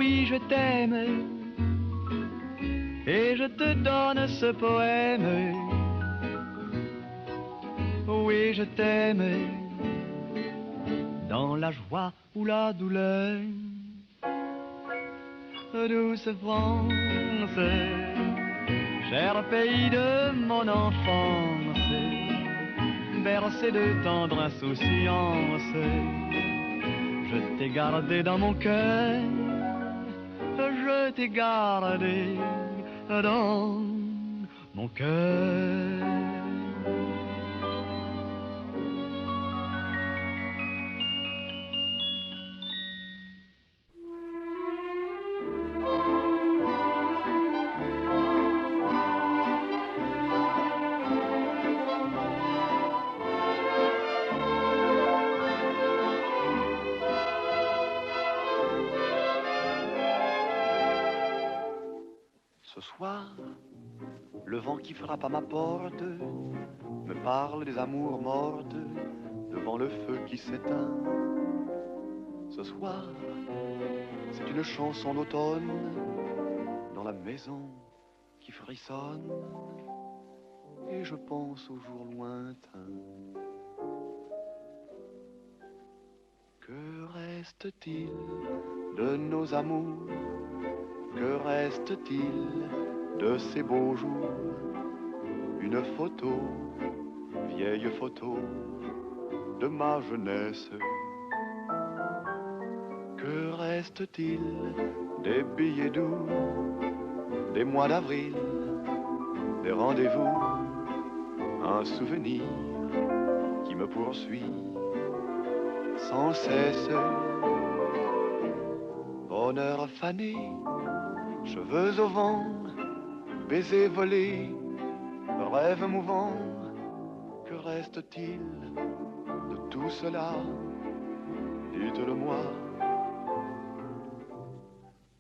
oui, je t'aime, et je te donne ce poème. Oui, je t'aime, dans la joie ou la douleur. Douce France, cher pays de mon enfance, bercé de tendre insouciance, je t'ai gardé dans mon cœur, je t'ai gardé dans mon cœur. Ce soir, le vent qui frappe à ma porte me parle des amours mortes devant le feu qui s'éteint. Ce soir, c'est une chanson d'automne dans la maison qui frissonne et je pense aux jours lointains. Que reste-t-il de nos amours? Que reste-t-il de ces beaux jours? Une photo, vieille photo de ma jeunesse. Que reste-t-il des billets doux, des mois d'avril, des rendez-vous? Un souvenir qui me poursuit sans cesse. Bonheur fané, cheveux au vent, baisers volés, rêves mouvants. Que reste-t-il de tout cela? Dites-le-moi.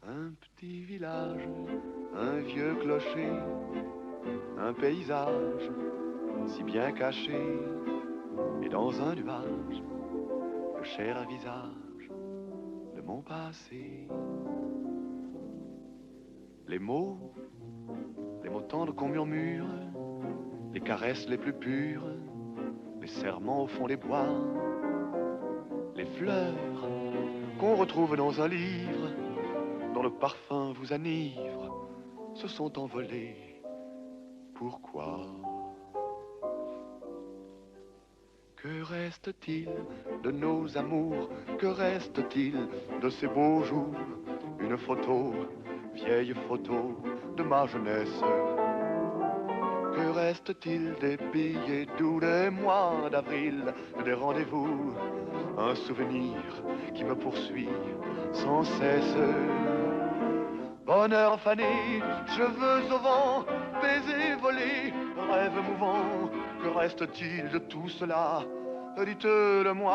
Un petit village, un vieux clocher, un paysage si bien caché, et dans un nuage, le cher visage de mon passé. Les mots tendres qu'on murmure, les caresses les plus pures, les serments au fond des bois, les fleurs qu'on retrouve dans un livre, dont le parfum vous enivre, se sont envolés. Pourquoi? Que reste-t-il de nos amours? Que reste-t-il de ces beaux jours? Une photo, vieille photo de ma jeunesse. Que reste-t-il des billets doux, des mois d'avril, des rendez-vous? Un souvenir qui me poursuit sans cesse. Bonheur fané, cheveux au vent, baisers volés, rêves mouvants. Que reste-t-il de tout cela? Dites-le-moi.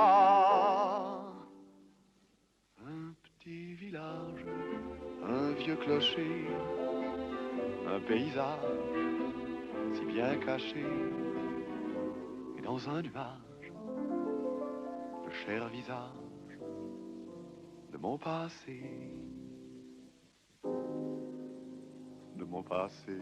Un petit village, un vieux clocher, un paysage si bien caché, et dans un nuage, le cher visage de mon passé, de mon passé.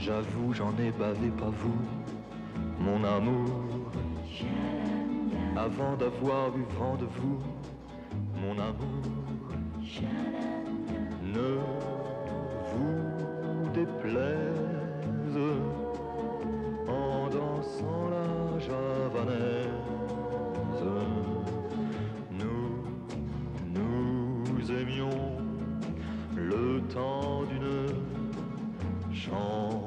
J'avoue, j'en ai bavé, pas vous, mon amour. Avant d'avoir eu vent de vous, mon amour. Ne vous déplaise en dansant la javanaise. Nous aimions le temps d'une chanson.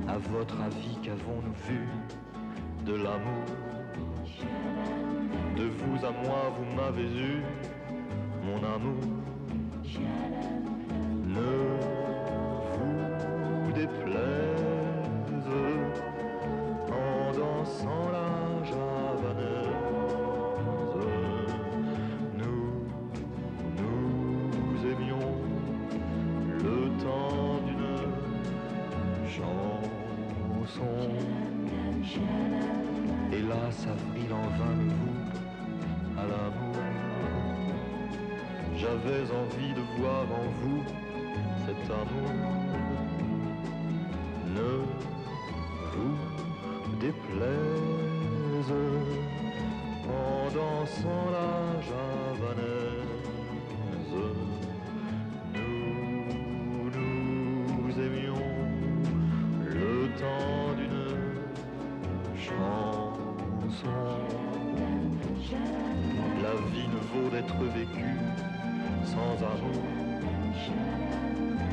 À votre avis, qu'avons-nous vu de l'amour? De vous à moi, vous m'avez eu, mon amour. Ne vous déplaise en dansant la javanaise. Nous aimions le temps d'une chanson. Hélas, avril en vain me voue à l'amour. J'avais envie de voir en vous cet amour. Ne vous déplaise en dansant la javanaise. Nous aimions le temps d'une chanson. La vie ne vaut d'être vécue sans amour.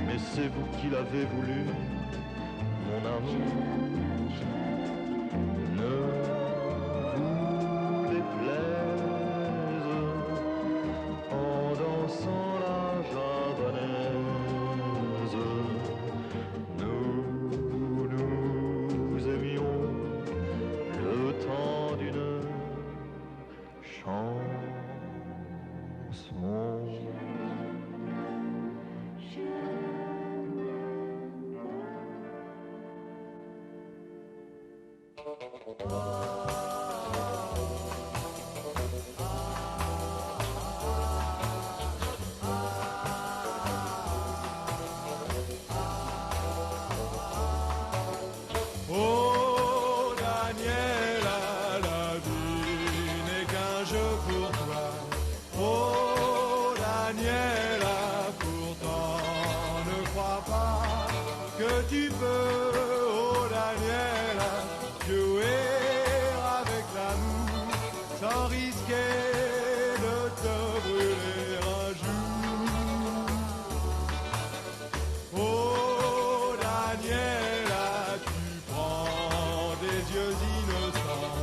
Mais c'est vous qui l'avez voulu, mon amour. Ne vous déplaise en dansant la javanaise. Nous aimions le temps d'une chanson. Oh Daniela, la vie n'est qu'un jeu pour toi. Oh Daniela, pourtant ne crois pas que tu peux, oh Daniela, jouer avec l'amour sans risquer de te brûler un jour. Oh Daniela, tu prends des yeux innocents.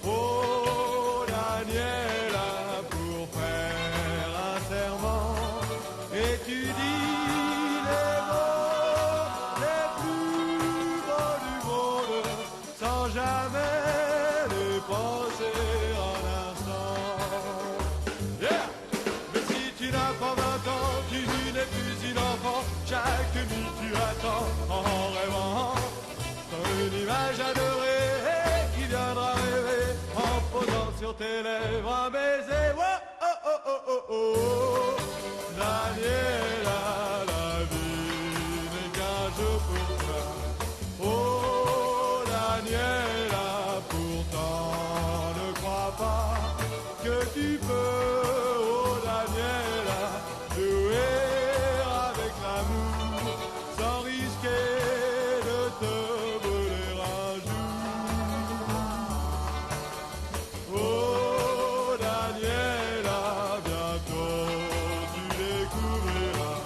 Oh Daniela, pour faire un serment, et tu dis les mots les plus beaux du monde sans jamais les penser un instant. Yeah! Mais si tu n'as pas 20 ans, tu n'es plus une enfant. Chaque nuit tu attends en rêvant une image adorée qui viendra rêver en posant sur tes lèvres un baiser. Oh, oh, oh, oh, oh, oh. Daniela, la vie n'est qu'un jeu pour toi. Oh Daniela, pourtant ne crois pas que tu peux, oh Daniela, jouer avec l'amour sans risquer de te brûler un jour. Oh Daniela, bientôt tu découvriras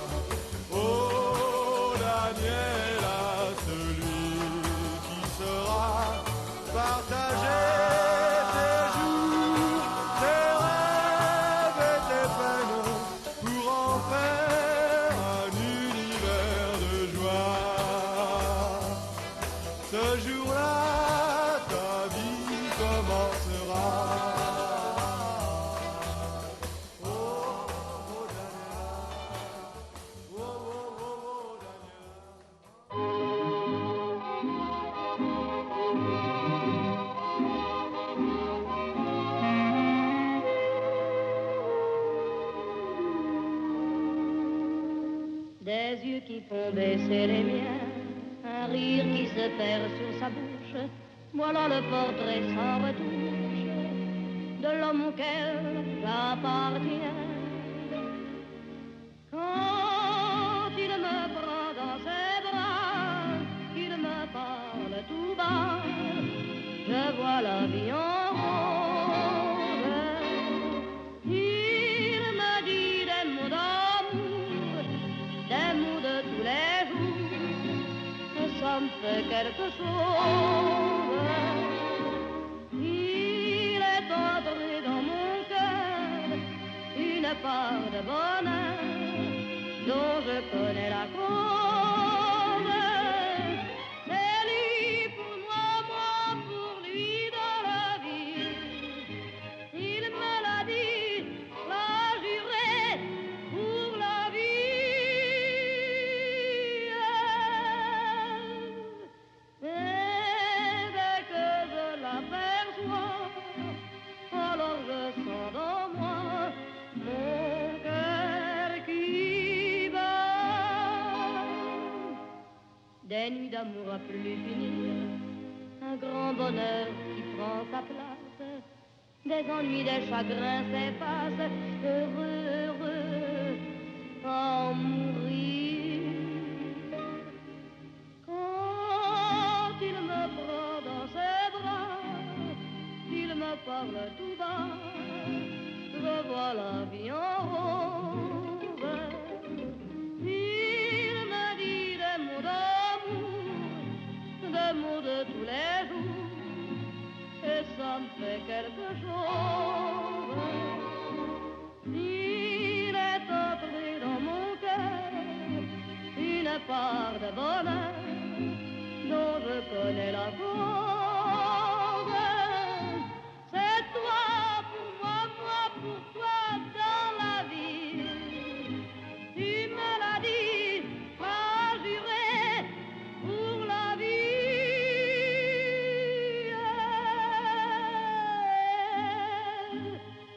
c'est les miens, un rire qui se perd sur sa bouche. Voilà le portrait sans retouche de l'homme auquel j'appartiens. Quand il me prend dans ses bras, qu'il me parle tout bas, je vois la vie en rose. Il me dit des mots d'amour, des mots de tous les jours, ça me fait quelque chose. Il est entré dans mon cœur une part de bonheur dont je connais la cause. C'est lui pour moi, moi pour lui dans la vie. Il me l'a dit, l'a juré pour la vie. Et dès que je l'aperçois, alors je sens dans moi mon cœur qui bat. Des nuits d'amour à plus finir, un grand bonheur qui prend sa place, des ennuis, des chagrins s'effacent, heureux, heureux, à en mourir. Quand il me prend dans ses bras, qu'il me parle tout bas, je vois la vie en rose. Il me dit des mots d'amour, des mots de tous les jours, et ça me fait quelque chose. Il est entré dans mon cœur une part de bonheur dont je connais la cause. C'est toi pour moi, moi pour toi dans la vie. Tu me l'as dit, m'as juré pour la vie.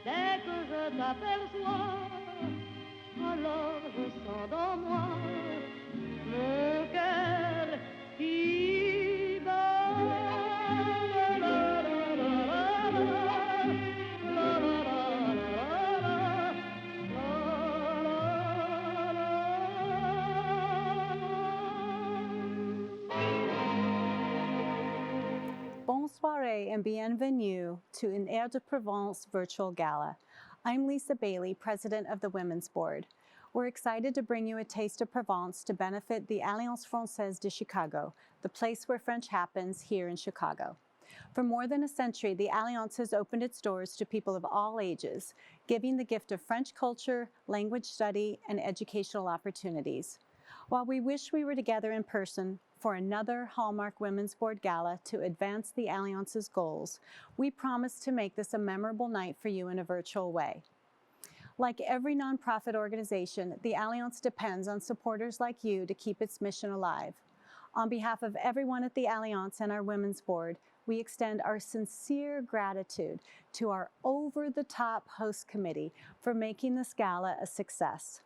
Dès que je t'aperçois, alors je sens dans moi mon cœur qui bat. La, la, la, la, la, la, la, Bonsoir and bienvenue to Une Aire de Provence virtual gala. I'm Lisa Bailey, president of the Women's Board. We're excited to bring you a taste of Provence to benefit the Alliance Française de Chicago, the place where French happens here in Chicago. For more than a century, the Alliance has opened its doors to people of all ages, giving the gift of French culture, language study, and educational opportunities. While we wish we were together in person for another Hallmark Women's Board Gala to advance the Alliance's goals, we promise to make this a memorable night for you in a virtual way. Like every nonprofit organization, the Alliance depends on supporters like you to keep its mission alive. On behalf of everyone at the Alliance and our Women's Board, we extend our sincere gratitude to our over-the-top host committee for making this gala a success.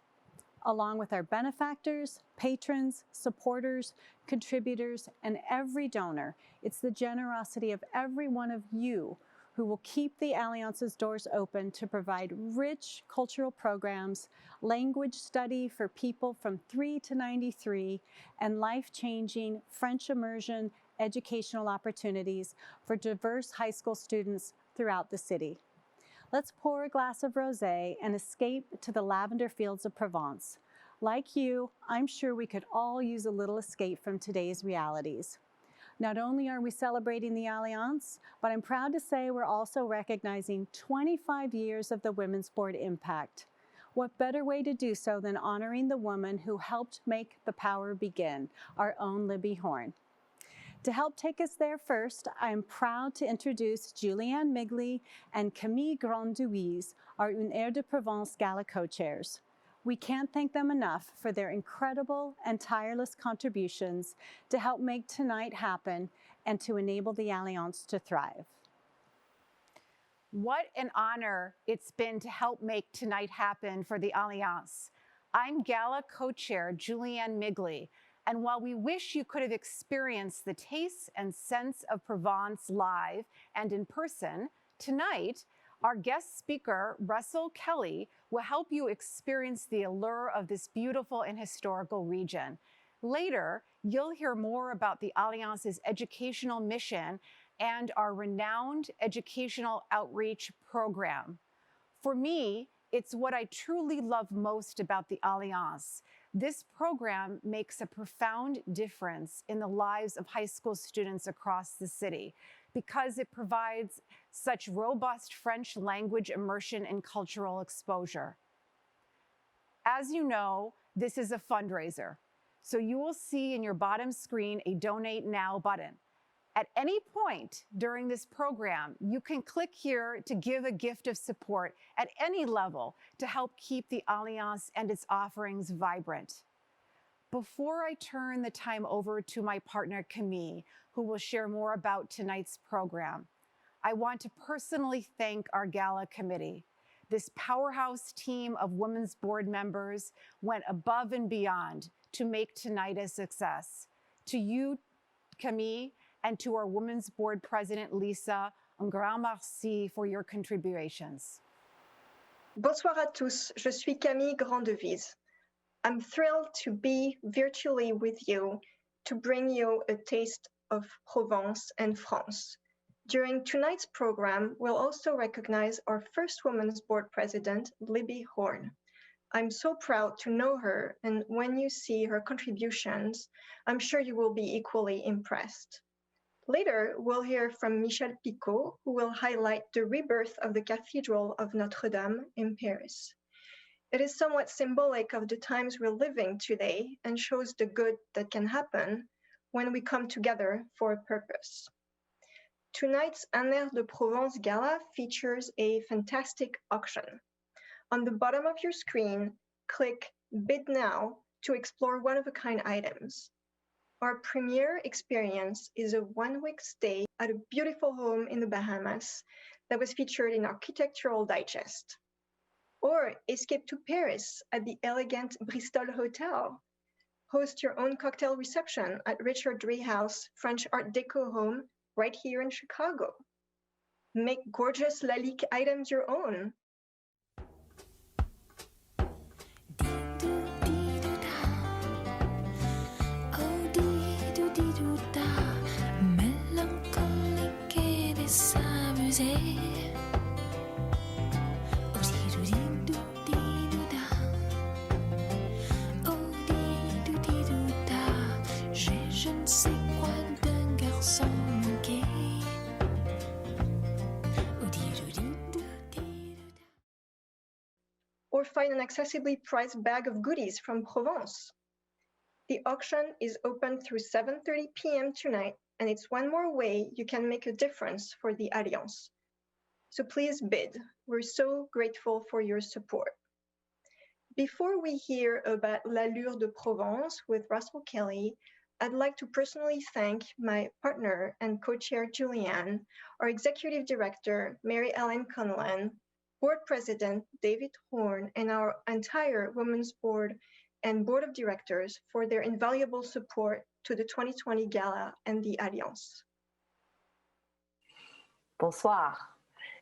Along with our benefactors, patrons, supporters, contributors, and every donor, it's the generosity of every one of you who will keep the Alliance's doors open to provide rich cultural programs, language study for people from 3 to 93, and life-changing French immersion educational opportunities for diverse high school students throughout the city. Let's pour a glass of rosé and escape to the lavender fields of Provence. Like you, I'm sure we could all use a little escape from today's realities. Not only are we celebrating the Alliance, but I'm proud to say we're also recognizing 25 years of the Women's Board impact. What better way to do so than honoring the woman who helped make the power begin, our own Libby Horn. To help take us there first, I am proud to introduce Julianne Migley and Camille Grandouise, our Une Aire de Provence Gala co-chairs. We can't thank them enough for their incredible and tireless contributions to help make tonight happen and to enable the Alliance to thrive. What an honor it's been to help make tonight happen for the Alliance. I'm Gala co-chair Julianne Migley, And while we wish you could have experienced the taste and sense of Provence live and in person, tonight, our guest speaker, Russell Kelly, will help you experience the allure of this beautiful and historical region. Later, you'll hear more about the Alliance's educational mission and our renowned educational outreach program. For me, it's what I truly love most about the Alliance. This program makes a profound difference in the lives of high school students across the city because it provides such robust French language immersion and cultural exposure. As you know, this is a fundraiser, so you will see in your bottom screen a Donate Now button. At any point during this program, you can click here to give a gift of support at any level to help keep the Alliance and its offerings vibrant. Before I turn the time over to my partner, Camille, who will share more about tonight's program, I want to personally thank our Gala committee. This powerhouse team of Women's Board members went above and beyond to make tonight a success. To you, Camille, and to our Women's Board President, Lisa, un grand merci for your contributions. Bonsoir à tous, je suis Camille Grandevise. I'm thrilled to be virtually with you to bring you a taste of Provence and France. During tonight's program, we'll also recognize our first Women's Board President, Libby Horn. I'm so proud to know her, and when you see her contributions, I'm sure you will be equally impressed. Later, we'll hear from Michel Picot, who will highlight the rebirth of the Cathedral of Notre Dame in Paris. It is somewhat symbolic of the times we're living today and shows the good that can happen when we come together for a purpose. Tonight's Un Air de Provence Gala features a fantastic auction. On the bottom of your screen, click Bid Now to explore one-of-a-kind items. Our premiere experience is a one-week stay at a beautiful home in the Bahamas that was featured in Architectural Digest. Or escape to Paris at the elegant Bristol Hotel. Host your own cocktail reception at Richard Driehaus French Art Deco home right here in Chicago. Make gorgeous Lalique items your own. Or find an accessibly priced bag of goodies from Provence. The auction is open through 7:30 p.m. tonight, and it's one more way you can make a difference for the Alliance. So please bid. We're so grateful for your support. Before we hear about l'allure de Provence with Russell Kelly, I'd like to personally thank my partner and co-chair Julianne, our executive director, Mary Ellen Conlon, board president, David Horn, and our entire Women's Board and Board of Directors for their invaluable support to the 2020 Gala and the Alliance. Bonsoir.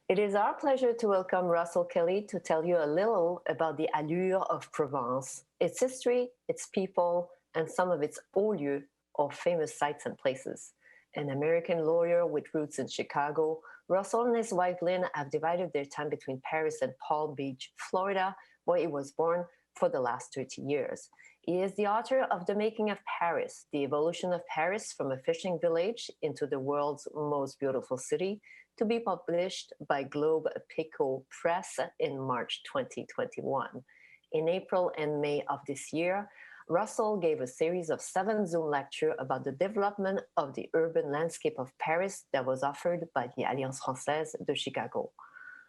It is our pleasure to welcome Russell Kelly to tell you a little about the allure of Provence, its history, its people, and some of its hauts lieux, or famous sites and places. An American lawyer with roots in Chicago, Russell and his wife Lynn have divided their time between Paris and Palm Beach, Florida, where he was born, for the last 30 years. He is the author of The Making of Paris, The Evolution of Paris from a Fishing Village into the World's Most Beautiful City, to be published by Globe Pico Press in March 2021. In April and May of this year, Russell gave a series of 7 Zoom lectures about the development of the urban landscape of Paris that was offered by the Alliance Française de Chicago.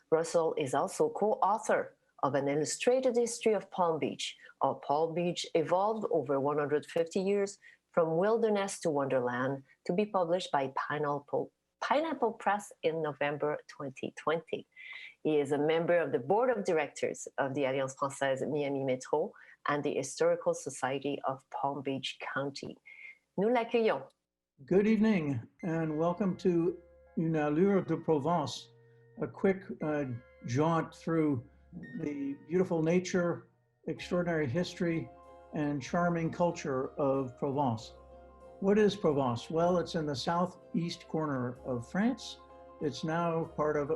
Russell is also co-author of an illustrated history of Palm Beach. How Palm Beach evolved over 150 years from wilderness to wonderland, to be published by Pineapple Press in November 2020. He is a member of the board of directors of the Alliance Française Miami Metro, and the Historical Society of Palm Beach County. Nous l'accueillons. Good evening and welcome to Une Allure de Provence, a quick jaunt through the beautiful nature, extraordinary history, and charming culture of Provence. What is Provence? Well, it's in the southeast corner of France. It's now part of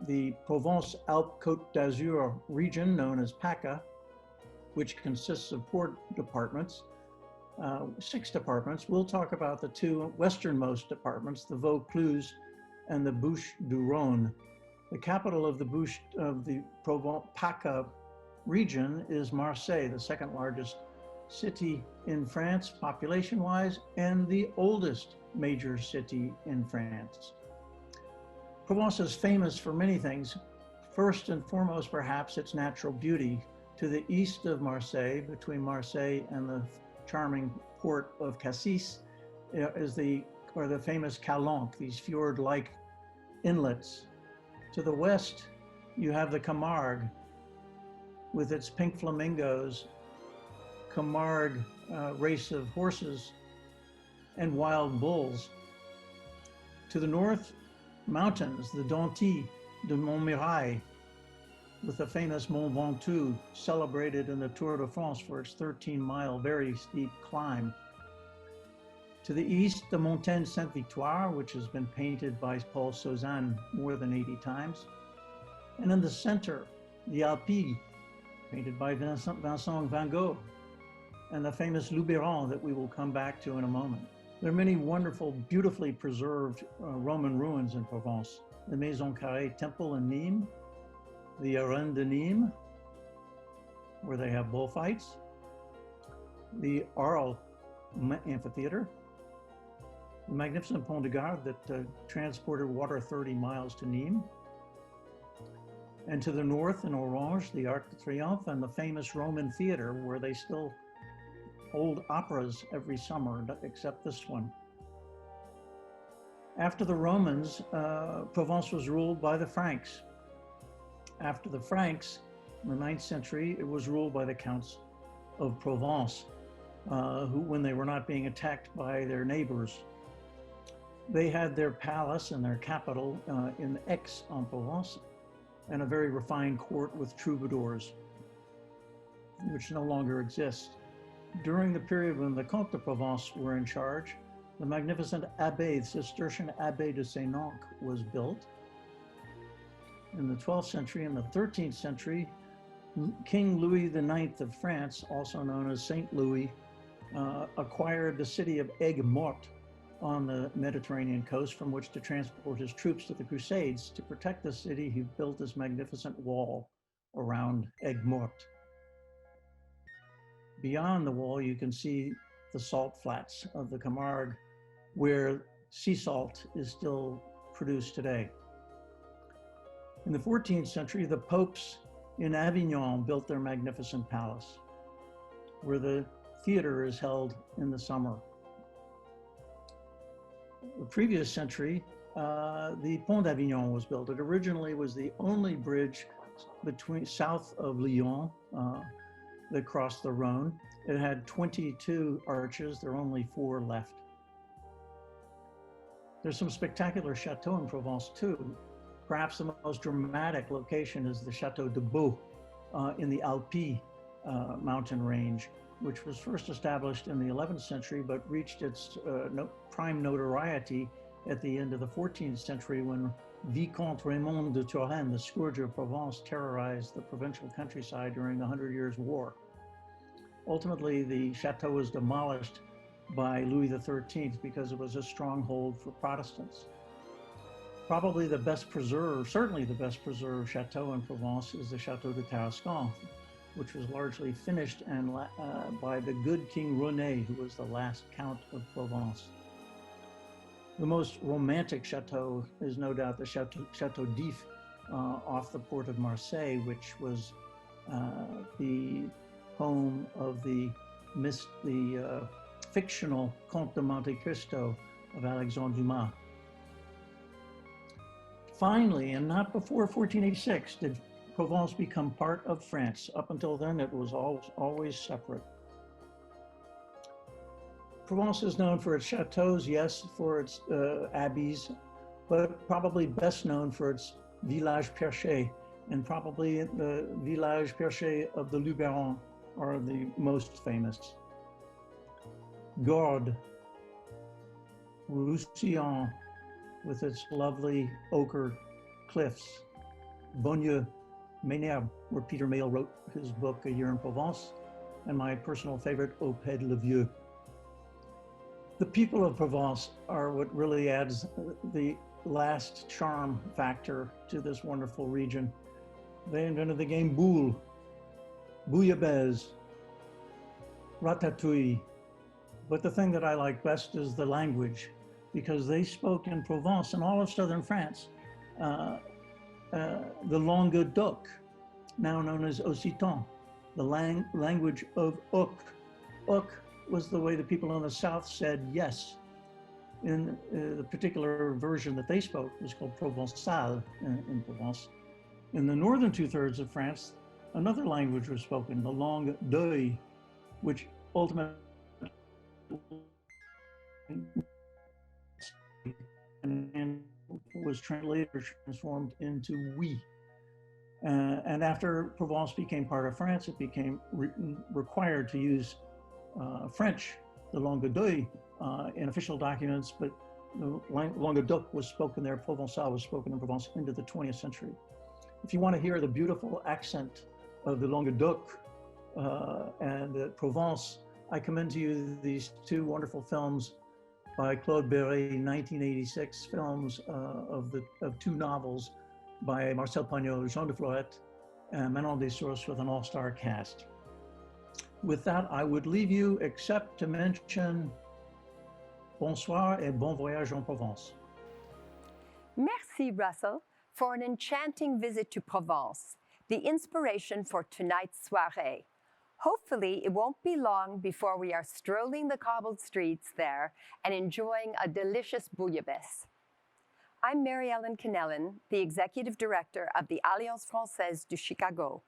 the Provence-Alpes-Côte d'Azur region known as PACA, which consists of 4 departments, 6 departments. We'll talk about the 2 westernmost departments, the Vaucluse and the Bouches-du-Rhône. The capital of the Provence-PACA region is Marseille, the second largest city in France, population-wise, and the oldest major city in France. Provence is famous for many things. First and foremost, perhaps, its natural beauty. To the east of Marseille, between Marseille and the charming port of Cassis, is the famous Calanques, these fjord-like inlets. To the west, you have the Camargue, with its pink flamingos, Camargue race of horses, and wild bulls. To the north, mountains, the Denti de Montmirail, with the famous Mont Ventoux, celebrated in the Tour de France for its 13-mile, very steep climb. To the east, the Montagne Sainte-Victoire, which has been painted by Paul Cézanne more than 80 times. And in the center, the Alpes, painted by Vincent van Gogh, and the famous Luberon that we will come back to in a moment. There are many wonderful, beautifully preserved Roman ruins in Provence. The Maison Carrée Temple in Nîmes, the Arène de Nîmes, where they have bullfights, the Arles Amphitheater, the magnificent Pont de Gare that transported water 30 miles to Nîmes, and to the north in Orange, the Arc de Triomphe, and the famous Roman Theater, where they still hold operas every summer, except this one. After the Romans, Provence was ruled by the Franks. After the Franks, in the 9th century, it was ruled by the Counts of Provence, who, when they were not being attacked by their neighbors, they had their palace and their capital in Aix-en-Provence, and a very refined court with troubadours, which no longer exists. During the period when the Comtes de Provence were in charge, the magnificent Abbey, the Cistercian Abbey de Saint-Onc, was built. In the 12th century and the 13th century, King Louis IX of France, also known as Saint Louis, acquired the city of Aigues-Mortes on the Mediterranean coast, from which to transport his troops to the Crusades. To protect the city, he built this magnificent wall around Aigues-Mortes. Beyond the wall, you can see the salt flats of the Camargue, where sea salt is still produced today. In the 14th century, the popes in Avignon built their magnificent palace, where the theater is held in the summer. The previous century, the Pont d'Avignon was built. It originally was the only bridge south of Lyon that crossed the Rhone. It had 22 arches. There are only 4 left. There's some spectacular chateaux in Provence too. Perhaps the most dramatic location is the Chateau de Beau in the Alpes mountain range, which was first established in the 11th century, but reached its prime notoriety at the end of the 14th century when Vicomte Raymond de Turenne, the scourge of Provence, terrorized the provincial countryside during the 100 Years' War. Ultimately, the chateau was demolished by Louis XIII because it was a stronghold for Protestants. Probably the best preserved, certainly the best preserved chateau in Provence is the Chateau de Tarascon, which was largely finished and by the good King René, who was the last Count of Provence. The most romantic chateau is no doubt the Chateau d'If off the port of Marseille, which was the home of the fictional Comte de Monte Cristo of Alexandre Dumas. Finally, and not before 1486, did Provence become part of France. Up until then, it was always separate. Provence is known for its chateaus, yes, for its abbeys, but probably best known for its village perché, and probably the village perché of the Luberon are the most famous. Gordes, Roussillon, with its lovely ochre cliffs, Beaulieu, Ménherbe, where Peter Mayle wrote his book, A Year in Provence, and my personal favorite, Au Pays de le Vieux. The people of Provence are what really adds the last charm factor to this wonderful region. They invented the game boule, bouillabaisse, ratatouille. But the thing that I like best is the language, because they spoke in Provence and all of southern France, the Languedoc, now known as Occitan, the language of Oc. Oc was the way the people in the south said yes. In the particular version that they spoke was called Provençal in Provence. In the northern two-thirds of France, another language was spoken, the Langue d'Oil, which ultimately and was later transformed into oui. And after Provence became part of France, it became required to use French, the Langue d'Oil, in official documents, but the Languedoc was spoken there, Provençal was spoken in Provence into the 20th century. If you want to hear the beautiful accent of the Languedoc and Provence, I commend to you these two wonderful films by Claude Berry, 1986 films of two novels by Marcel Pagnol, Jean de Florette, and Manon Dessources with an all-star cast. With that, I would leave you except to mention bonsoir et bon voyage en Provence. Merci, Russell, for an enchanting visit to Provence, the inspiration for tonight's soirée. Hopefully, it won't be long before we are strolling the cobbled streets there and enjoying a delicious bouillabaisse. I'm Mary Ellen Kennellan, the Executive Director of the Alliance Française de Chicago,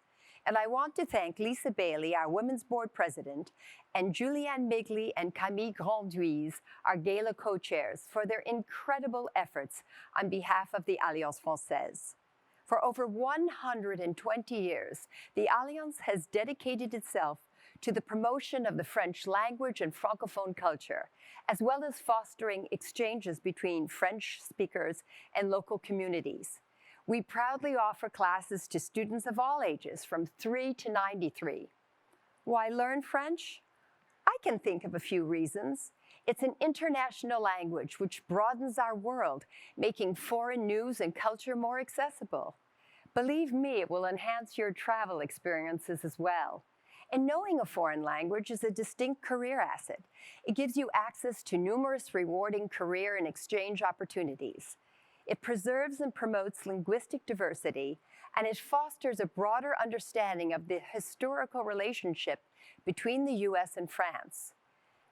and I want to thank Lisa Bailey, our Women's Board President, and Julianne Migley and Camille Granduise, our Gala co-chairs, for their incredible efforts on behalf of the Alliance Française. For over 120 years, the Alliance has dedicated itself to the promotion of the French language and Francophone culture, as well as fostering exchanges between French speakers and local communities. We proudly offer classes to students of all ages from 3 to 93. Why learn French? I can think of a few reasons. It's an international language which broadens our world, making foreign news and culture more accessible. Believe me, it will enhance your travel experiences as well. And knowing a foreign language is a distinct career asset. It gives you access to numerous rewarding career and exchange opportunities. It preserves and promotes linguistic diversity, and it fosters a broader understanding of the historical relationship between the US and France.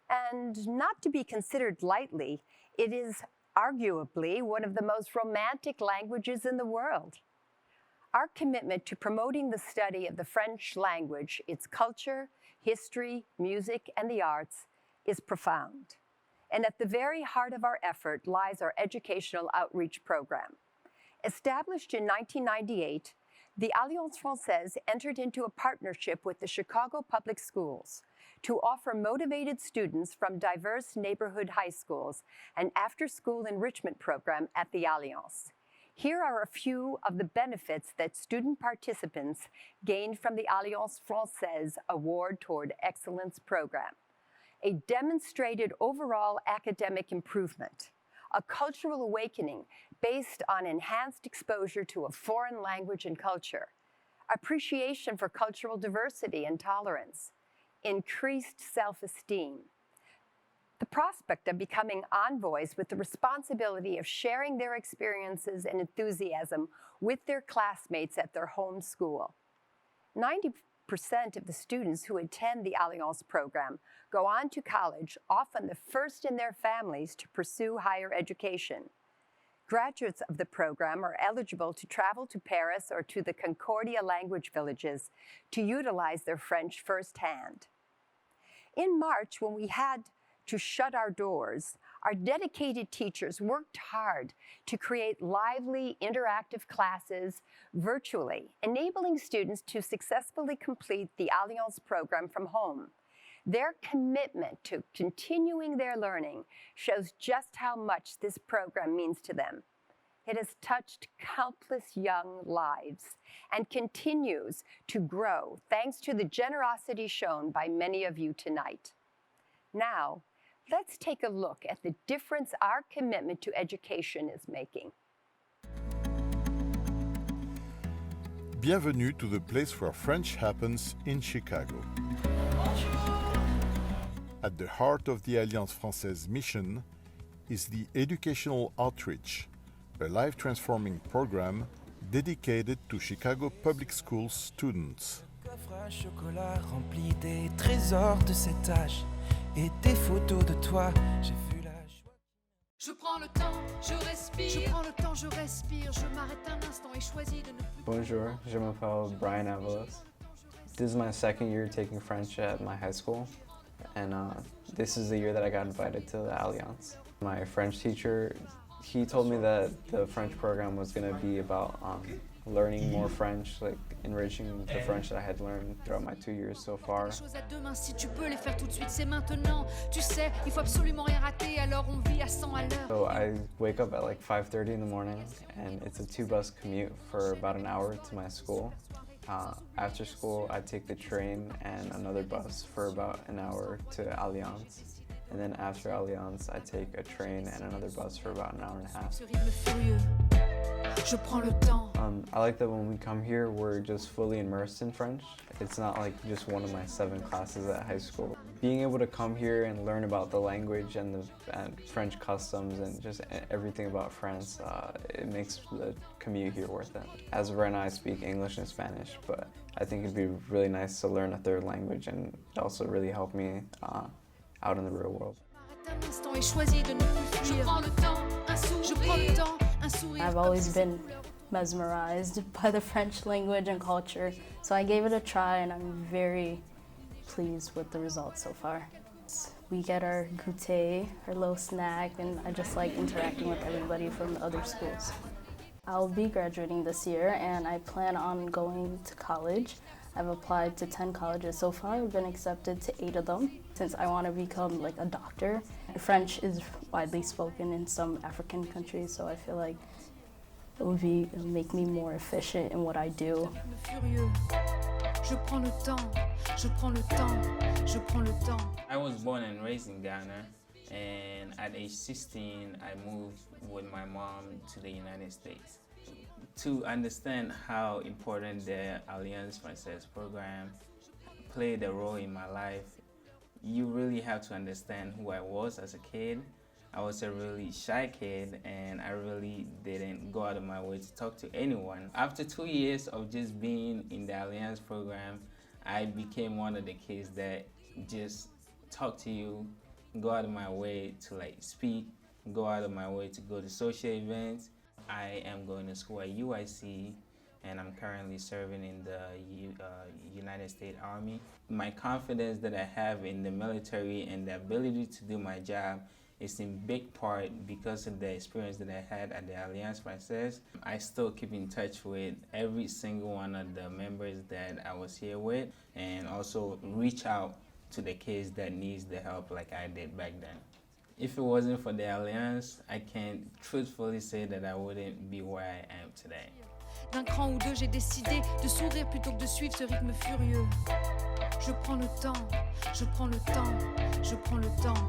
And not to be considered lightly, it is arguably one of the most romantic languages in the world. Our commitment to promoting the study of the French language, its culture, history, music, and the arts is profound. And at the very heart of our effort lies our educational outreach program. Established in 1998, the Alliance Française entered into a partnership with the Chicago Public Schools to offer motivated students from diverse neighborhood high schools an after-school enrichment program at the Alliance. Here are a few of the benefits that student participants gained from the Alliance Française Award Toward Excellence program. A demonstrated overall academic improvement, a cultural awakening based on enhanced exposure to a foreign language and culture, appreciation for cultural diversity and tolerance, increased self-esteem, the prospect of becoming envoys with the responsibility of sharing their experiences and enthusiasm with their classmates at their home school. 90% of the students who attend the Alliance program go on to college, often the first in their families to pursue higher education. Graduates of the program are eligible to travel to Paris or to the Concordia language villages to utilize their French firsthand. In March, when we had to shut our doors, our dedicated teachers worked hard to create lively, interactive classes virtually, enabling students to successfully complete the Alliance program from home. Their commitment to continuing their learning shows just how much this program means to them. It has touched countless young lives and continues to grow thanks to the generosity shown by many of you tonight. Now, let's take a look at the difference our commitment to education is making. Bienvenue to the place where French happens in Chicago. At the heart of the Alliance Française mission is the Educational Outreach, a life-transforming program dedicated to Chicago public schools students. Coffre à chocolat rempli des trésors de cet âge et des photos de toi. J'ai vu la joie. Je prends le temps, je respire. Je prends le temps, je respire. Je m'arrête un instant et choisis de ne plus. Bonjour, je m'appelle Brian Avalos. This is my second year taking French at my high school, and this is the year that I got invited to the Alliance. My French teacher, he told me that the French program was going to be about learning more French, like enriching the French that I had learned throughout my 2 years so far. Choses à deux mains, si tu peux les faire tout de suite, c'est maintenant. Tu sais, il faut absolument rien rater, alors on vit à 100 à l'heure. So I wake up at like 5:30 in the morning, and it's a 2-bus commute for about an hour to my school. After school, I take the train and another bus for about an hour to Alliance. And then after Alliance, I take a train and another bus for about an hour and a half. Ce rythme furieux, je prends le temps. I like that when we come here, we're just fully immersed in French. It's not like just one of my 7 classes at high school. Being able to come here and learn about the language and French customs and just everything about France, it makes the commute here worth it. As of right now, I speak English and Spanish, but I think it'd be really nice to learn a 3rd language, and it also really helped me out in the real world. I've always been mesmerized by the French language and culture, so I gave it a try, and I'm very pleased with the results so far. We get our goûter, our little snack, and I just like interacting with everybody from the other schools. I'll be graduating this year, and I plan on going to college. I've applied to 10 colleges so far. I've been accepted to 8 of them since I want to become like a doctor. French is widely spoken in some African countries, so I feel like it'll make me more efficient in what I do. I was born and raised in Ghana, and at age 16, I moved with my mom to the United States. To understand how important the Alliance Française program played a role in my life, you really have to understand who I was as a kid. I was a really shy kid, and I really didn't go out of my way to talk to anyone. After 2 years of just being in the Alliance program, I became one of the kids that just talk to you, go out of my way to like speak, go out of my way to go to social events. I am going to school at UIC, and I'm currently serving in the United States Army. My confidence that I have in the military and the ability to do my job is in big part because of the experience that I had at the Alliance Française. I still keep in touch with every single one of the members that I was here with, and also reach out to the kids that needs the help like I did back then. If it wasn't for the Alliance, I can truthfully say that I wouldn't be where I am today. D'un cran ou deux, j'ai décidé de sourire plutôt que de suivre ce rythme furieux. Je prends le temps, je prends le temps, je prends le temps.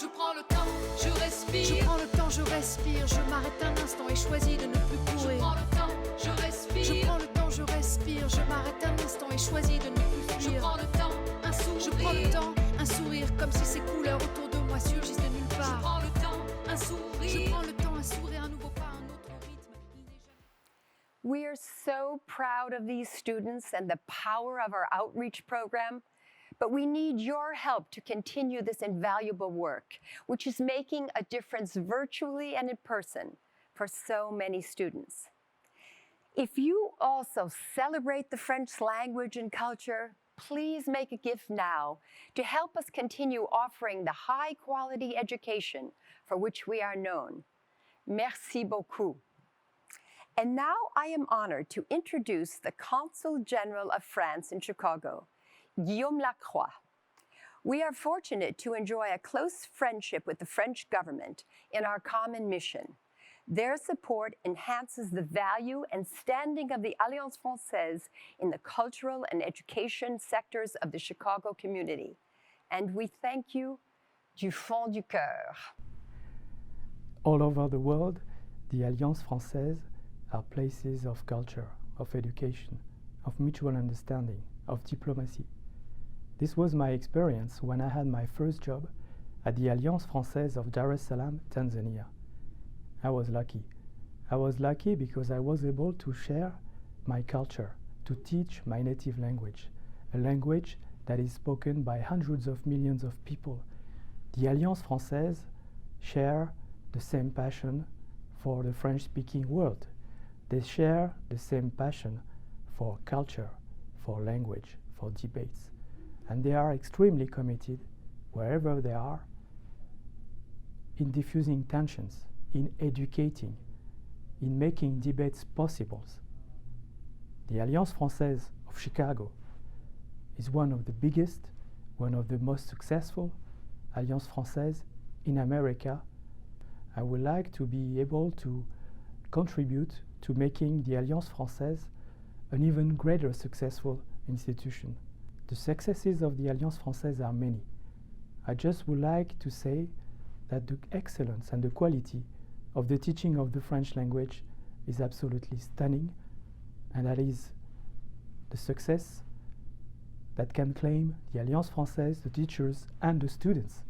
Je prends le temps, je respire. Je prends le temps, je respire. Je m'arrête un instant et choisis de ne plus courir. Je prends le temps, je respire. Je prends le temps, je respire. Je m'arrête un instant et choisis de ne plus fuir. Je prends le temps, un sourire. Je prends le temps, un sourire, comme si ces couleurs autour de moi surgissent de nulle part. Je prends le temps, un sourire. Je prends le temps, un sourire, un nouveau pas, un autre rythme. We are so proud of these students and the power of our outreach program. But we need your help to continue this invaluable work, which is making a difference virtually and in person for so many students. If you also celebrate the French language and culture, please make a gift now to help us continue offering the high-quality education for which we are known. Merci beaucoup. And now I am honored to introduce the Consul General of France in Chicago, Guillaume Lacroix. We are fortunate to enjoy a close friendship with the French government in our common mission. Their support enhances the value and standing of the Alliance Française in the cultural and education sectors of the Chicago community. And we thank you du fond du cœur. All over the world, the Alliance Française are places of culture, of education, of mutual understanding, of diplomacy. This was my experience when I had my first job at the Alliance Française of Dar es Salaam, Tanzania. I was lucky. I was lucky because I was able to share my culture, to teach my native language, a language that is spoken by hundreds of millions of people. The Alliance Française share the same passion for the French-speaking world. They share the same passion for culture, for language, for debates. And they are extremely committed, wherever they are, in diffusing tensions, in educating, in making debates possible. The Alliance Française of Chicago is one of the biggest, one of the most successful Alliance Française in America. I would like to be able to contribute to making the Alliance Française an even greater successful institution. The successes of the Alliance Française are many. I just would like to say that the excellence and the quality of the teaching of the French language is absolutely stunning, and that is the success that can claim the Alliance Française, the teachers, and the students.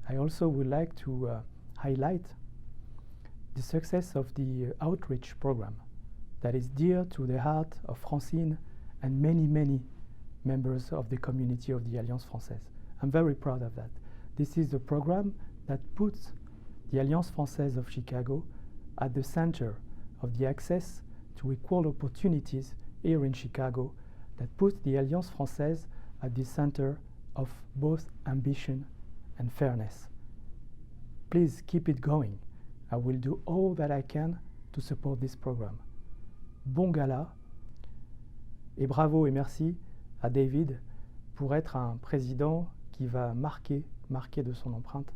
I also would like to highlight the success of the outreach program that is dear to the heart of Francine and many, many members of the community of the Alliance Française. I'm very proud of that. This is a program that puts the Alliance Française of Chicago at the center of the access to equal opportunities here in Chicago, that puts the Alliance Française at the center of both ambition and fairness. Please keep it going. I will do all that I can to support this program. Bon Gala, et bravo et merci à David pour être un président qui va marquer de son empreinte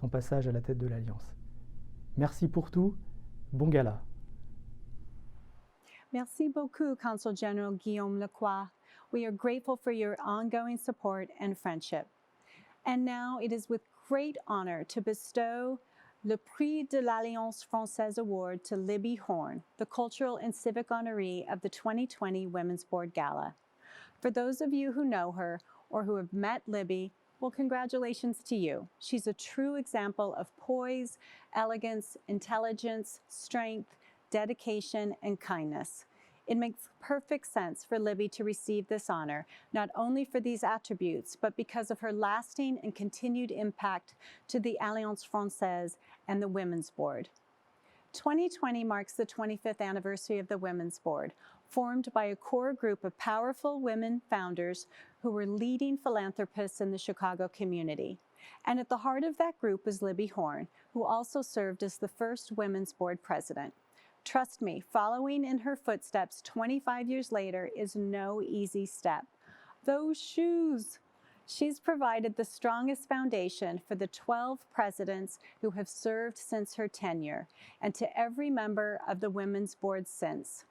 son passage à la tête de l'Alliance. Merci pour tout. Bon Gala. Merci beaucoup, Consul General Guillaume Lacroix. We are grateful for your ongoing support and friendship. And now it is with great honor to bestow Le Prix de l'Alliance Française Award to Libby Horn, the Cultural and Civic Honoree of the 2020 Women's Board Gala. For those of you who know her or who have met Libby, well, congratulations to you. She's a true example of poise, elegance, intelligence, strength, dedication, and kindness. It makes perfect sense for Libby to receive this honor, not only for these attributes, but because of her lasting and continued impact to the Alliance Française and the Women's Board. 2020 marks the 25th anniversary of the Women's Board, formed by a core group of powerful women founders who were leading philanthropists in the Chicago community. And at the heart of that group is Libby Horn, who also served as the first Women's Board president. Trust me, following in her footsteps 25 years later is no easy step. Those shoes! She's provided the strongest foundation for the 12 presidents who have served since her tenure, and to every member of the Women's Board since.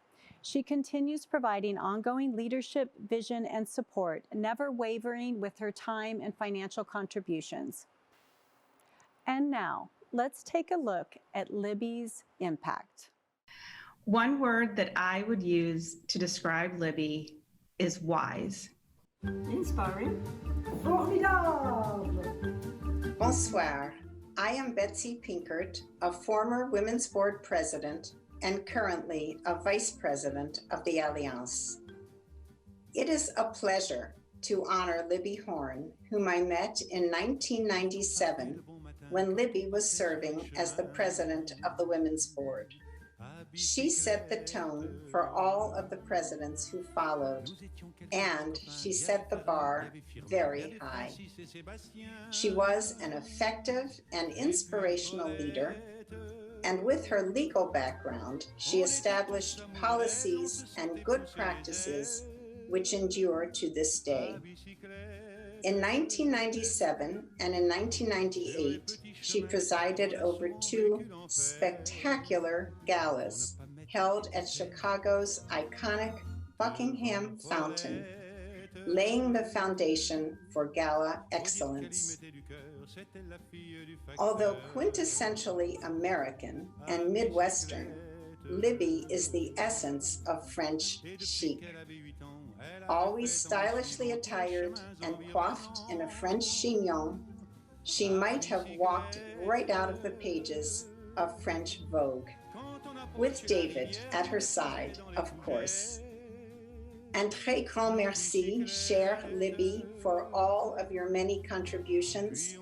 She continues providing ongoing leadership, vision, and support, never wavering with her time and financial contributions. And now, let's take a look at Libby's impact. One word that I would use to describe Libby is wise. Inspiring. Formidable. Bonsoir. I am Betsy Pinkert, a former Women's Board president and currently a vice president of the Alliance. It is a pleasure to honor Libby Horn, whom I met in 1997 when Libby was serving as the president of the Women's Board. She set the tone for all of the presidents who followed, and she set the bar very high. She was an effective and inspirational leader, and with her legal background, she established policies and good practices which endure to this day. In 1997 and in 1998, she presided over two spectacular galas held at Chicago's iconic Buckingham Fountain, laying the foundation for gala excellence. Although quintessentially American and Midwestern, Libby is the essence of French chic. Always stylishly attired and coiffed in a French chignon, she might have walked right out of the pages of French Vogue, with David at her side, of course. Un très grand merci, chère Libby, for all of your many contributions.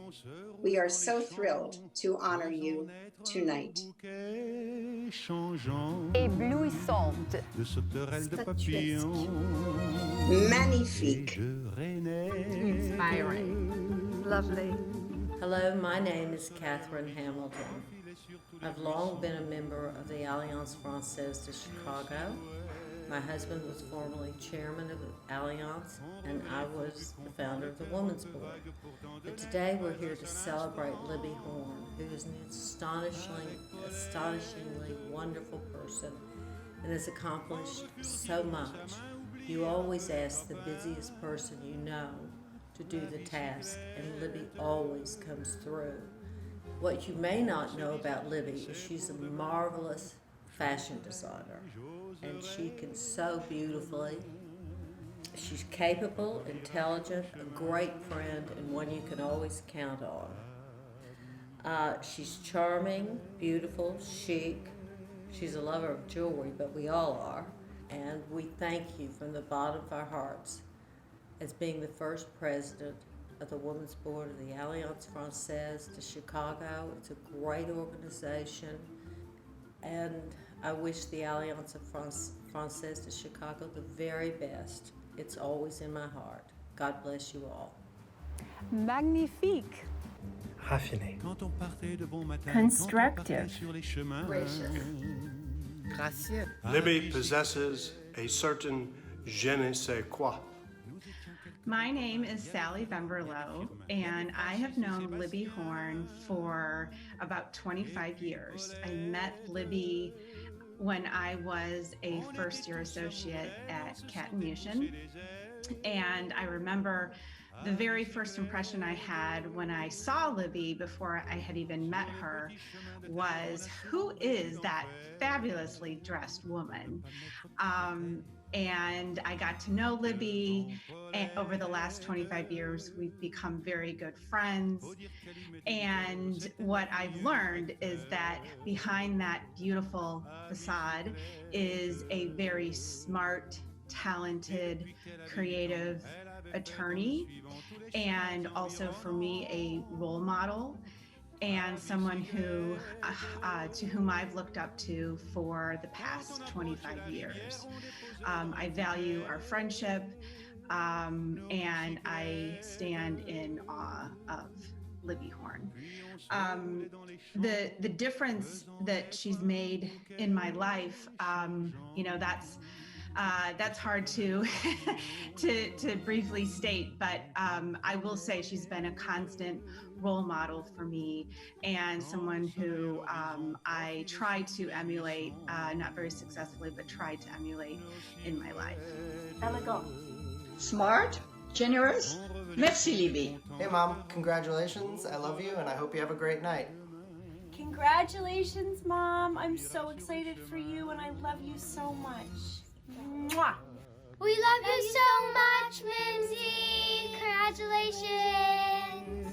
We are so thrilled to honor you tonight. Éblouissante. Magnifique. Inspiring. Lovely. Hello, my name is Catherine Hamilton. I've long been a member of the Alliance Française de Chicago. My husband was formerly chairman of the Alliance, and I was the founder of the Women's Board. But today we're here to celebrate Libby Horn, who is an astonishingly wonderful person and has accomplished so much. You always ask the busiest person you know to do the task, and Libby always comes through. What you may not know about Libby is she's a marvelous fashion designer, and she can sew beautifully. She's capable, intelligent, a great friend, and one you can always count on. She's charming, beautiful, chic. She's a lover of jewelry, but we all are. And we thank you from the bottom of our hearts as being the first president of the Women's Board of the Alliance Française de Chicago. It's a great organization, and I wish the Alliance Française de Chicago the very best. It's always in my heart. God bless you all. Magnifique. Raffiné. Constructive. Gracieux. Libby possesses a certain je ne sais quoi. My name is Sally Bemberlow, and I have known Libby Horn for about 25 years. I met Libby when I was a first-year associate at Cat & Mushin, and I remember the very first impression I had when I saw Libby before I had even met her was, who is that fabulously dressed woman? And I got to know Libby, and over the last 25 years, we've become very good friends. And what I've learned is that behind that beautiful facade is a very smart, talented, creative attorney, and also for me, a role model, and someone who to whom I've looked up to for the past 25 years. I value our friendship, and I stand in awe of Libby Horn. The difference that she's made in my life, that's hard to to briefly state, but I will say she's been a constant role model for me, and someone who I try to emulate, not very successfully, but try to emulate in my life. Elegant. Smart. Generous. Merci, Libby. Hey, Mom. Congratulations. I love you, and I hope you have a great night. Congratulations, Mom. I'm so excited for you, and I love you so much. Mwah. We love you so much, Mimsy. Congratulations.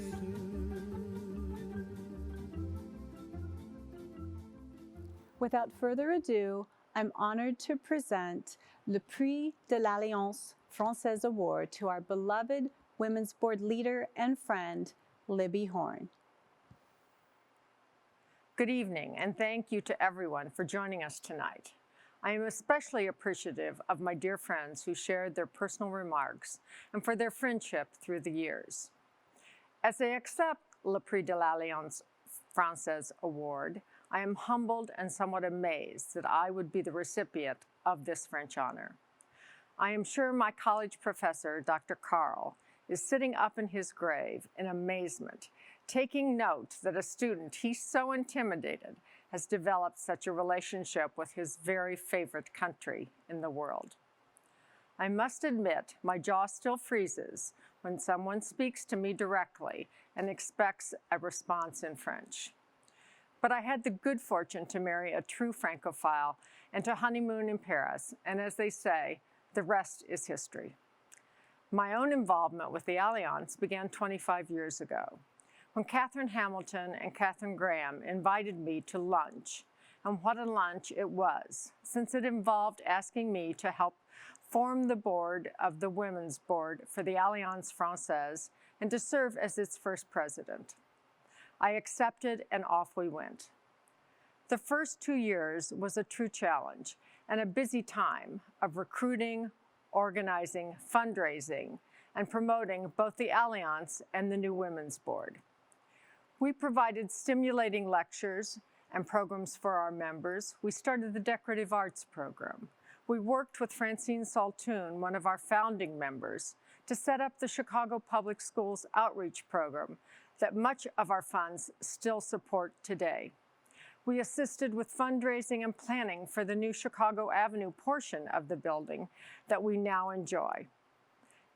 Without further ado, I'm honored to present Le Prix de l'Alliance Française Award to our beloved Women's Board leader and friend, Libby Horn. Good evening, and thank you to everyone for joining us tonight. I am especially appreciative of my dear friends who shared their personal remarks and for their friendship through the years. As I accept Le Prix de l'Alliance Française Award, I am humbled and somewhat amazed that I would be the recipient of this French honor. I am sure my college professor, Dr. Carl, is sitting up in his grave in amazement, taking note that a student he so intimidated has developed such a relationship with his very favorite country in the world. I must admit, my jaw still freezes when someone speaks to me directly and expects a response in French. But I had the good fortune to marry a true Francophile and to honeymoon in Paris, and as they say, the rest is history. My own involvement with the Alliance began 25 years ago, when Catherine Hamilton and Catherine Graham invited me to lunch. And what a lunch it was, since it involved asking me to help form the board of the Women's Board for the Alliance Française and to serve as its first president. I accepted, and off we went. The first 2 years was a true challenge and a busy time of recruiting, organizing, fundraising, and promoting both the Alliance and the new Women's Board. We provided stimulating lectures and programs for our members. We started the Decorative Arts program. We worked with Francine Saltoun, one of our founding members, to set up the Chicago Public Schools outreach program that much of our funds still support today. We assisted with fundraising and planning for the new Chicago Avenue portion of the building that we now enjoy.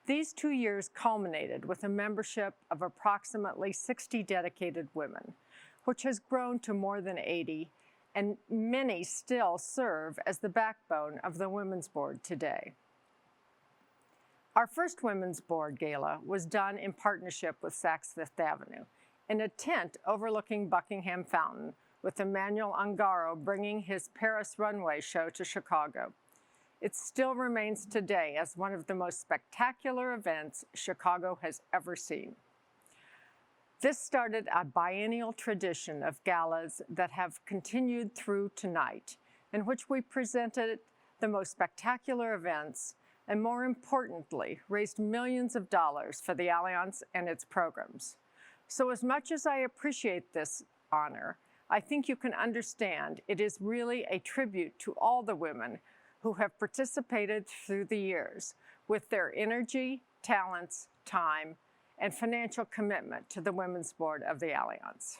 These 2 years culminated with a membership of approximately 60 dedicated women, which has grown to more than 80, and many still serve as the backbone of the Women's Board today. Our first Women's Board Gala was done in partnership with Saks Fifth Avenue in a tent overlooking Buckingham Fountain, with Emmanuel Ungaro bringing his Paris runway show to Chicago. It still remains today as one of the most spectacular events Chicago has ever seen. This started a biennial tradition of galas that have continued through tonight, in which we presented the most spectacular events and, more importantly, raised millions of dollars for the Alliance and its programs. So as much as I appreciate this honor, I think you can understand it is really a tribute to all the women who have participated through the years with their energy, talents, time, and financial commitment to the Women's Board of the Alliance.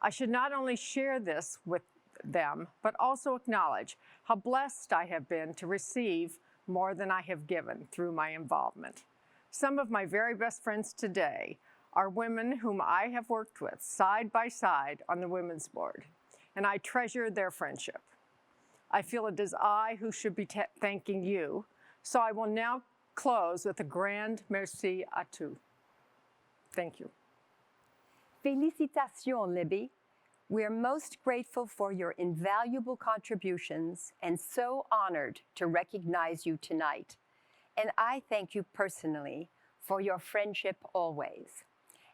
I should not only share this with them, but also acknowledge how blessed I have been to receive more than I have given through my involvement. Some of my very best friends today are women whom I have worked with side by side on the Women's Board, and I treasure their friendship. I feel it is I who should be thanking you, so I will now close with a grand merci à tous. Thank you. Félicitations, Libby. We are most grateful for your invaluable contributions and so honored to recognize you tonight. And I thank you personally for your friendship always.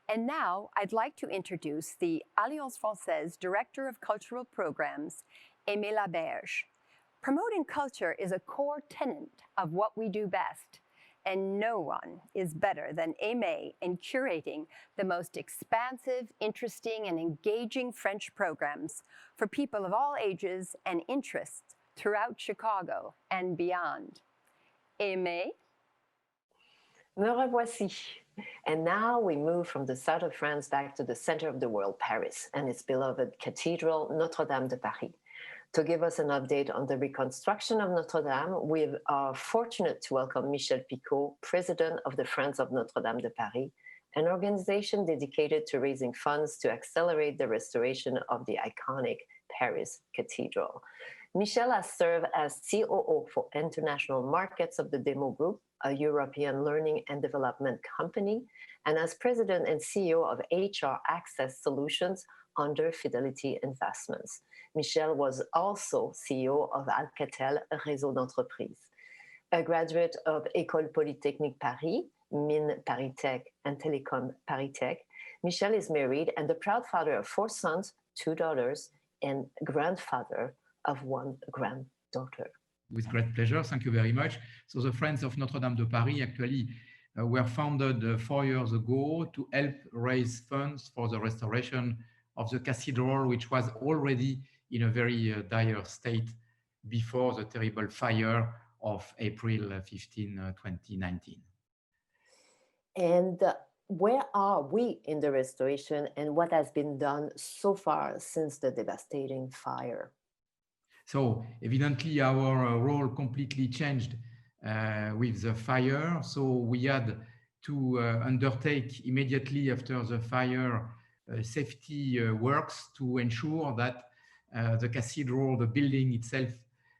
And now I'd like to introduce the Alliance Française Director of Cultural Programs, Aimée Laberge. Promoting culture is a core tenet of what we do best, and no one is better than Aimée in curating the most expansive, interesting, and engaging French programs for people of all ages and interests throughout Chicago and beyond. Aimée? Me revoici. And now we move from the south of France back to the center of the world, Paris, and its beloved cathedral, Notre-Dame de Paris. To give us an update on the reconstruction of Notre-Dame, we are fortunate to welcome Michel Picot, president of the Friends of Notre-Dame de Paris, an organization dedicated to raising funds to accelerate the restoration of the iconic Paris Cathedral. Michel has served as COO for international markets of the Demo Group, a European learning and development company, and as president and CEO of HR Access Solutions under Fidelity Investments. Michel was also CEO of Alcatel Réseau d'Entreprises. A graduate of École Polytechnique Paris, Mines Paris Tech, and Télécom Paris Tech, Michel is married and the proud father of 4 sons, 2 daughters and grandfather of 1 granddaughter. With great pleasure, thank you very much. So the Friends of Notre-Dame de Paris actually were founded 4 years ago to help raise funds for the restoration of the cathedral, which was already in a very dire state before the terrible fire of April 15, 2019. And where are we in the restoration, and what has been done so far since the devastating fire? So evidently our role completely changed with the fire. So we had to undertake immediately after the fire safety works to ensure that the cathedral, the building itself,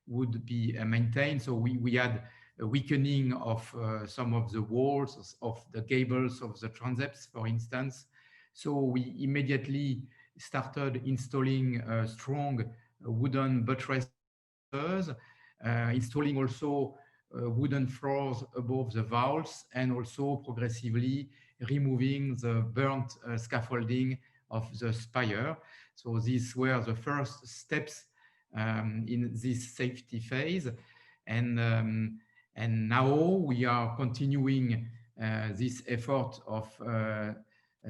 would be maintained. So we had a weakening of some of the walls, of the gables of the transepts, for instance. So we immediately started installing strong wooden buttresses, installing also wooden floors above the vaults, and also progressively removing the burnt scaffolding of the spire. So these were the first steps in this safety phase. And now we are continuing this effort of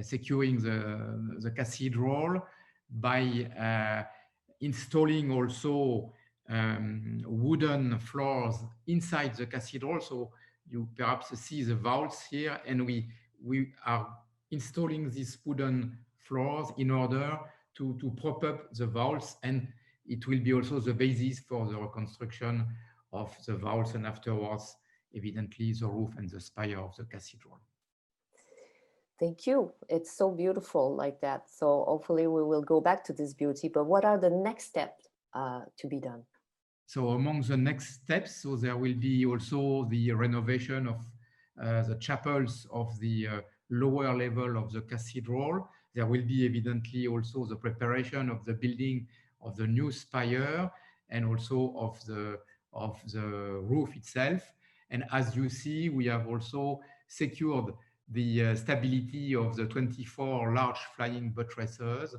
securing the cathedral by installing also wooden floors inside the cathedral. So you perhaps see the vaults here, and we are installing these wooden floors in order to prop up the vaults, and it will be also the basis for the reconstruction of the vaults and afterwards, evidently, the roof and the spire of the cathedral. Thank you. It's so beautiful like that. So hopefully we will go back to this beauty, but what are the next steps to be done? So among the next steps, so there will be also the renovation of the chapels of the lower level of the cathedral. There will be evidently also the preparation of the building of the new spire and also of the roof itself. And as you see, we have also secured the stability of the 24 large flying buttresses.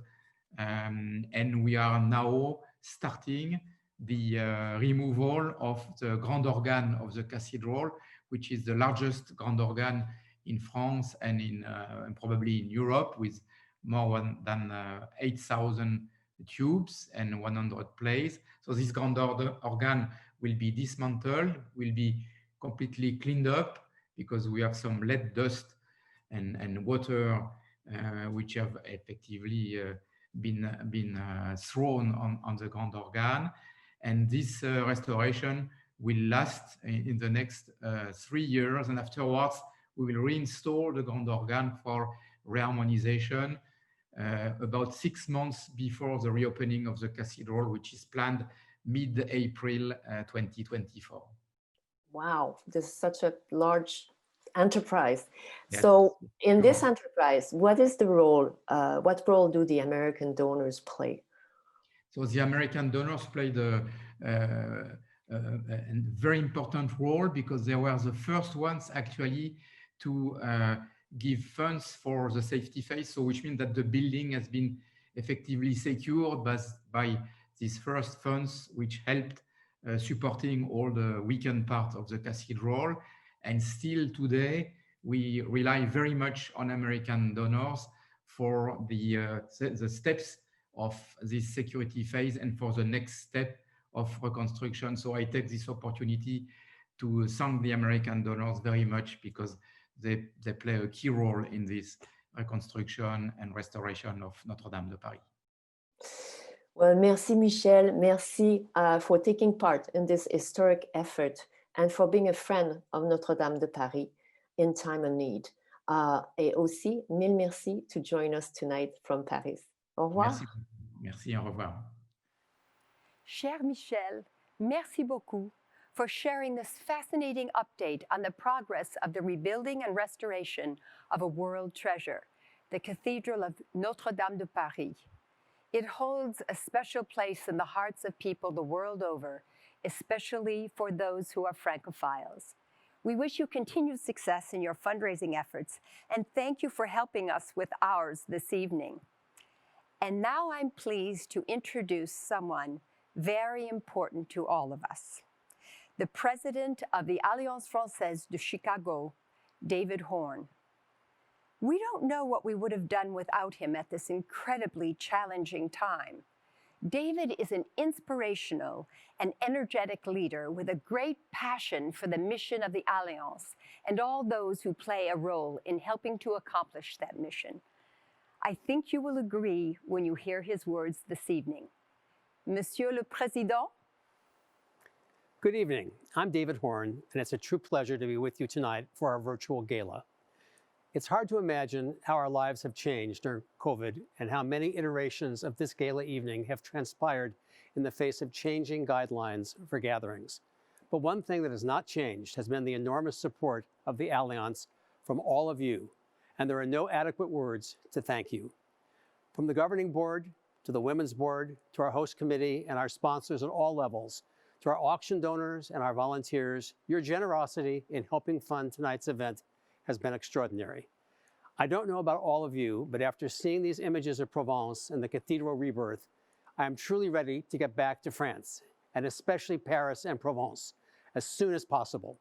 And we are now starting the removal of the grand organ of the cathedral, which is the largest grand organ in France and and probably in Europe, with more than 8,000 tubes and 100 plays. So this grand organ will be dismantled, will be completely cleaned up, because we have some lead dust and water which have effectively been thrown on the grand organ. And this restoration will last in the next 3 years, and afterwards we will reinstall the grand organ for reharmonization about 6 months before the reopening of the cathedral, which is planned mid-April 2024. Wow, this is such a large enterprise. Yes. So in this enterprise, what is the role, what role do the American donors play? So the American donors played a very important role, because they were the first ones actually to give funds for the safety phase. So which means that the building has been effectively secured by these first funds, which helped supporting all the weakened part of the cathedral. And still today, we rely very much on American donors for the steps of this security phase and for the next step of reconstruction. So I take this opportunity to thank the American donors very much, because they play a key role in this reconstruction and restoration of Notre-Dame de Paris. Well, merci Michel, merci for taking part in this historic effort and for being a friend of Notre-Dame de Paris in time of need. Et aussi, mille merci to join us tonight from Paris. Au revoir. Merci. Merci, au revoir. Cher Michel, merci beaucoup for sharing this fascinating update on the progress of the rebuilding and restoration of a world treasure, the Cathedral of Notre-Dame de Paris. It holds a special place in the hearts of people the world over, especially for those who are Francophiles. We wish you continued success in your fundraising efforts, and thank you for helping us with ours this evening. And now I'm pleased to introduce someone very important to all of us. The president of the Alliance Française de Chicago, David Horn. We don't know what we would have done without him at this incredibly challenging time. David is an inspirational and energetic leader with a great passion for the mission of the Alliance and all those who play a role in helping to accomplish that mission. I think you will agree when you hear his words this evening. Monsieur le Président. Good evening. I'm David Horn, and it's a true pleasure to be with you tonight for our virtual gala. It's hard to imagine how our lives have changed during COVID and how many iterations of this gala evening have transpired in the face of changing guidelines for gatherings. But one thing that has not changed has been the enormous support of the Alliance from all of you, and there are no adequate words to thank you. From the governing board, to the women's board, to our host committee and our sponsors at all levels, to our auction donors and our volunteers, your generosity in helping fund tonight's event has been extraordinary. I don't know about all of you, but after seeing these images of Provence and the cathedral rebirth, I am truly ready to get back to France, and especially Paris and Provence, as soon as possible.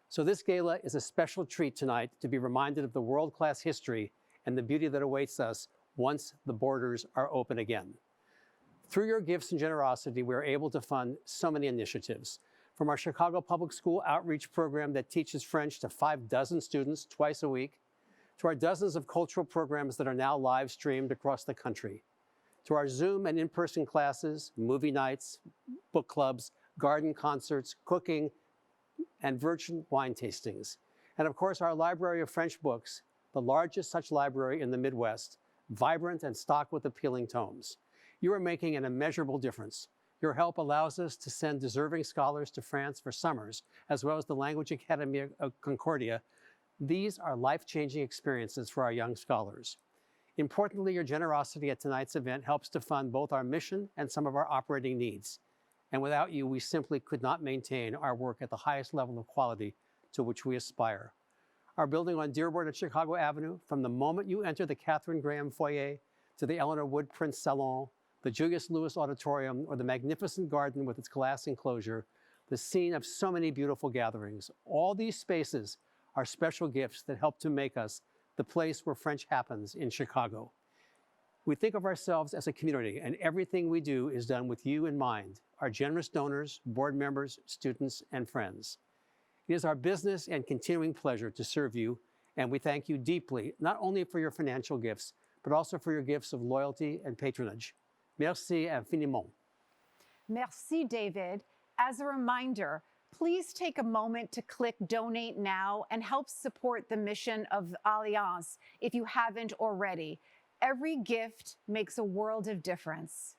So this gala is a special treat tonight to be reminded of the world-class history and the beauty that awaits us once the borders are open again. Through your gifts and generosity, we are able to fund so many initiatives, from our Chicago Public School outreach program that teaches French to 6 students twice a week, to our dozens of cultural programs that are now live streamed across the country, to our Zoom and in-person classes, movie nights, book clubs, garden concerts, cooking, and virtual wine tastings. And of course, our library of French books, the largest such library in the Midwest, vibrant and stocked with appealing tomes. You are making an immeasurable difference. Your help allows us to send deserving scholars to France for summers, as well as the Language Academy of Concordia. These are life-changing experiences for our young scholars. Importantly, your generosity at tonight's event helps to fund both our mission and some of our operating needs. And without you, we simply could not maintain our work at the highest level of quality to which we aspire. Our building on Dearborn and Chicago Avenue, from the moment you enter the Katharine Graham Foyer to the Eleanor Wood Prince Salon, the Julius Lewis Auditorium, or the magnificent garden with its glass enclosure, the scene of so many beautiful gatherings. All these spaces are special gifts that help to make us the place where French happens in Chicago. We think of ourselves as a community, and everything we do is done with you in mind, our generous donors, board members, students, and friends. It is our business and continuing pleasure to serve you, and we thank you deeply, not only for your financial gifts, but also for your gifts of loyalty and patronage. Merci infiniment. Merci, David. As a reminder, please take a moment to click Donate Now and help support the mission of Alliance if you haven't already. Every gift makes a world of difference.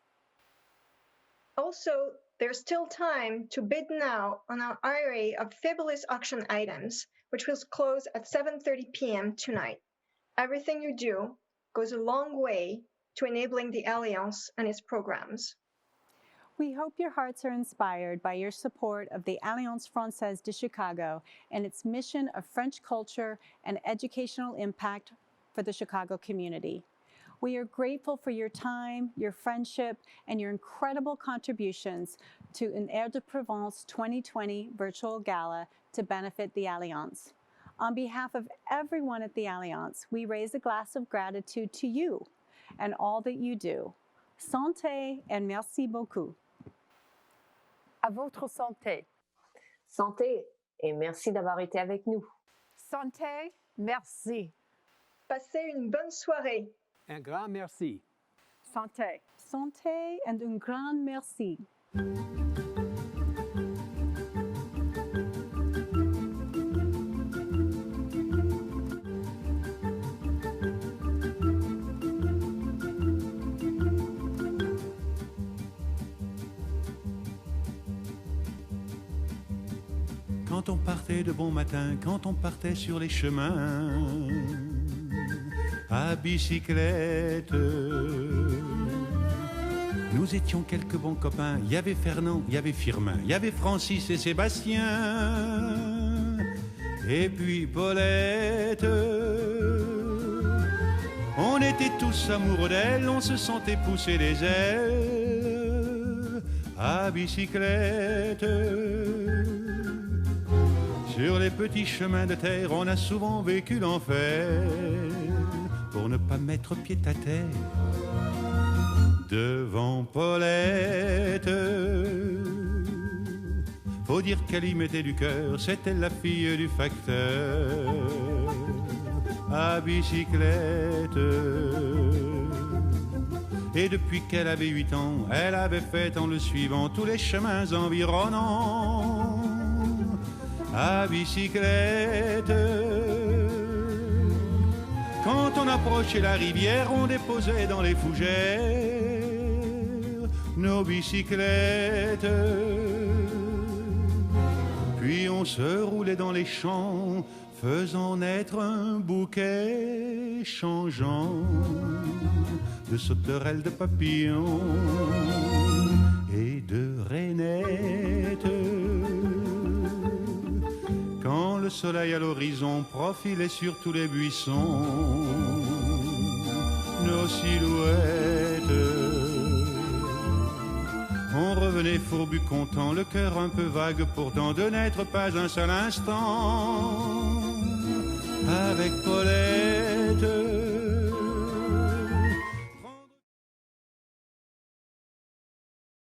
Also, there's still time to bid now on our array of fabulous auction items, which will close at 7:30 p.m. tonight. Everything you do goes a long way to enabling the Alliance and its programs. We hope your hearts are inspired by your support of the Alliance Française de Chicago and its mission of French culture and educational impact for the Chicago community. We are grateful for your time, your friendship, and your incredible contributions to an Air de Provence 2020 virtual gala to benefit the Alliance. On behalf of everyone at the Alliance, we raise a glass of gratitude to you and all that you do. Santé and merci beaucoup. À votre santé. Santé et merci d'avoir été avec nous. Santé, merci. Passez une bonne soirée. Un grand merci. Santé. Santé and un grand merci. Quand on partait de bon matin, quand on partait sur les chemins à bicyclette, nous étions quelques bons copains. Il y avait Fernand, il y avait Firmin, il y avait Francis et Sébastien, et puis Paulette. On était tous amoureux d'elle, on se sentait pousser les ailes à bicyclette. Sur les petits chemins de terre, on a souvent vécu l'enfer pour ne pas mettre pied à terre devant Paulette. Faut dire qu'elle y mettait du cœur, c'était la fille du facteur à bicyclette. Et depuis qu'elle avait 8 ans, elle avait fait en le suivant tous les chemins environnants à bicyclette. Quand on approchait la rivière, on déposait dans les fougères nos bicyclettes. Puis on se roulait dans les champs, faisant naître un bouquet changeant de sauterelles, de papillons et de rainettes. Quand le soleil à l'horizon profilait sur tous les buissons nos silhouettes, on revenait fourbu content, le cœur un peu vague pourtant de n'être pas un seul instant avec Paul.